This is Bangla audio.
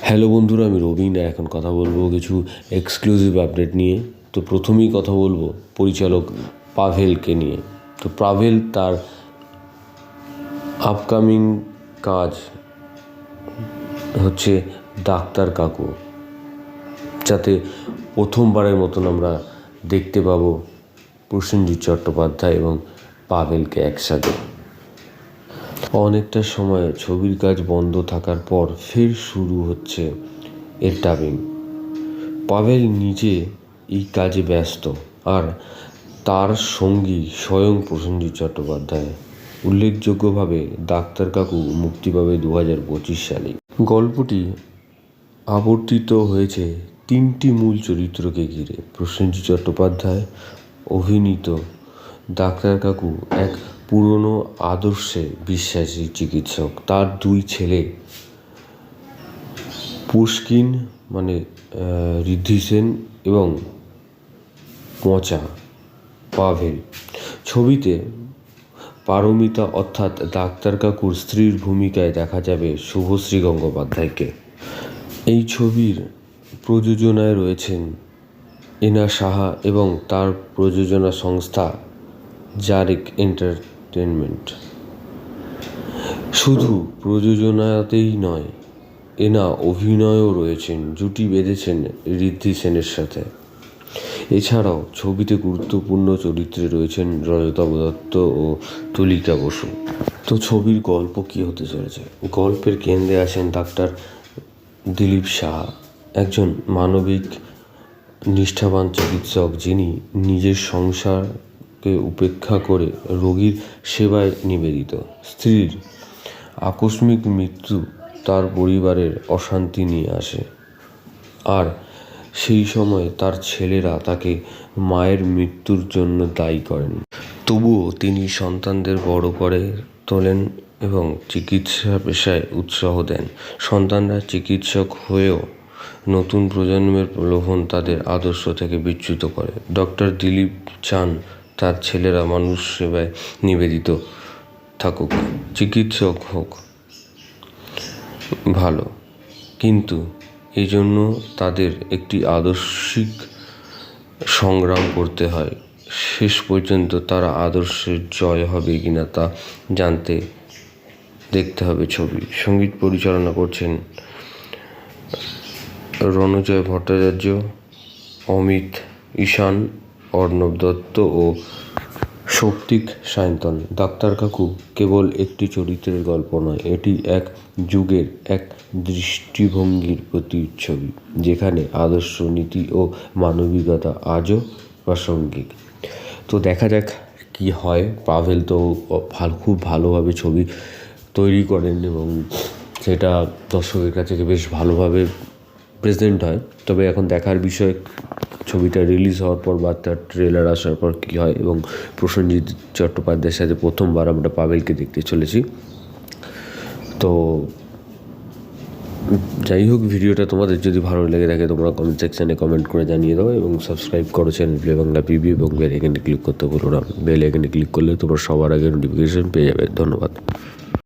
হ্যালো বন্ধুরা, আমি রবিন। এখন কথা বলবো কিছু এক্সক্লুসিভ আপডেট নিয়ে। তো প্রথমেই কথা বলবো পরিচালক পাভেলকে নিয়ে। তো পাভেল তার আপকামিং কাজ হচ্ছে ডাক্তার কাকু, যাতে প্রথমবারের মতন আমরা দেখতে পাবো প্রসেনজিৎ চট্টোপাধ্যায় এবং পাভেলকে একসাথে। অনেকটা সময় ছবির কাজ বন্ধ থাকার পর ফের শুরু হচ্ছে এর ডাবিং। পাভেল নিজে এই কাজে ব্যস্ত, আর তার সঙ্গী স্বয়ং প্রসেনজিৎ চট্টোপাধ্যায়। উল্লেখযোগ্যভাবে ডাক্তার কাকু মুক্তি পাবে 2025 সালে। গল্পটি আবর্তিত হয়েছে 3টি মূল চরিত্রকে ঘিরে। প্রসেনজিৎ চট্টোপাধ্যায় অভিনীত ডাক্তার কাকু এক পুরনো আদর্শে বিশ্বাসী চিকিৎসক। তার 2 ছেলে পুষ্কিন ঋদ্ধি সেন এবং পচা পাভেল। ছবিতে পারমিতা অর্থাৎ ডাক্তার কাকুর স্ত্রীর ভূমিকায় দেখা যাবে শুভশ্রী গঙ্গোপাধ্যায়কে। এই ছবির প্রযোজনায় রয়েছেন এনা সাহা এবং তার প্রযোজনা সংস্থা জারেক এন্টারটেনমেন্ট। শুধু প্রযোজনাতেই নয়, এনা অভিনয়ও রয়েছেন, জুটি বেঁধেছেন ঋদ্ধি সেনের সাথে। এছাড়াও ছবিতে গুরুত্বপূর্ণ চরিত্রে রয়েছেন রজতাভ দত্ত ও তুলিকা বসু। তো ছবির গল্প কী হতে চলেছে? গল্পের কেন্দ্রে আছেন ডাক্তার দিলীপ সাহা, একজন মানবিক নিষ্ঠাবান চিকিৎসক, যিনি নিজের সংসারকে উপেক্ষা করে রোগীর সেবায় নিবেদিত। স্ত্রীর আকস্মিক মৃত্যু তার পরিবারের অশান্তি নিয়ে আসে, আর সেই সময় তার ছেলেরা তাকে মায়ের মৃত্যুর জন্য দায়ী করেন। তবুও তিনি সন্তানদের বড় করে তোলেন এবং চিকিৎসা পেশায় উৎসাহ দেন। সন্তানরা চিকিৎসক হয়েও নতুন প্রজন্মের প্রলোভন তাদের আদর্শ থেকে বিচ্যুত করে। ডক্টর দিলীপ চান তার ছেলেরা মানুষ সেবায় নিবেদিত থাকুক, চিকিৎসক হোক ভালো, কিন্তু এই জন্য তাদের একটি আদর্শিক সংগ্রাম করতে হয়। শেষ পর্যন্ত তারা আদর্শের জয় হবে কিনা তা দেখতে হবে ছবি। সঙ্গীত পরিচালনা করছেন রণজয় ভট্টাচার্য, অমিত ঈশান, অর্ণব দত্ত ও শক্তিক সায়ন্তন। ডাক্তার কাকু কেবল একটি চরিত্রের গল্প নয়, এটি এক যুগের, এক দৃষ্টিভঙ্গির প্রতিচ্ছবি, যেখানে আদর্শ, নীতি ও মানবিকতা আজও প্রাসঙ্গিক। তো দেখা যাক কি হয়। পাভেল তো খুব ভালোভাবে ছবি তৈরি করেন এবং সেটা দর্শকের কাছে বেশ ভালোভাবে প্রেজেন্ট হয়। তবে এখন দেখার বিষয় ছবিটা রিলিজ হওয়ার পর বা তার ট্রেলার আসার পর কী হয়, এবং প্রসেনজিৎ চট্টোপাধ্যায়ের সাথে প্রথমবার আমরা পাভেলকে দেখতে চলেছি। তো যাই হোক, ভিডিওটা তোমাদের যদি ভালো লেগে থাকে তোমরা কমেন্ট সেকশানে কমেন্ট করে জানিয়ে দাও এবং সাবস্ক্রাইব করো চ্যানেল প্লে বাংলা পিবি এবং বেল আইকনে ক্লিক করতে ভুলো না। বেল আইকনে ক্লিক করলে তোমরা সবার আগে নোটিফিকেশন পেয়ে যাবে। ধন্যবাদ।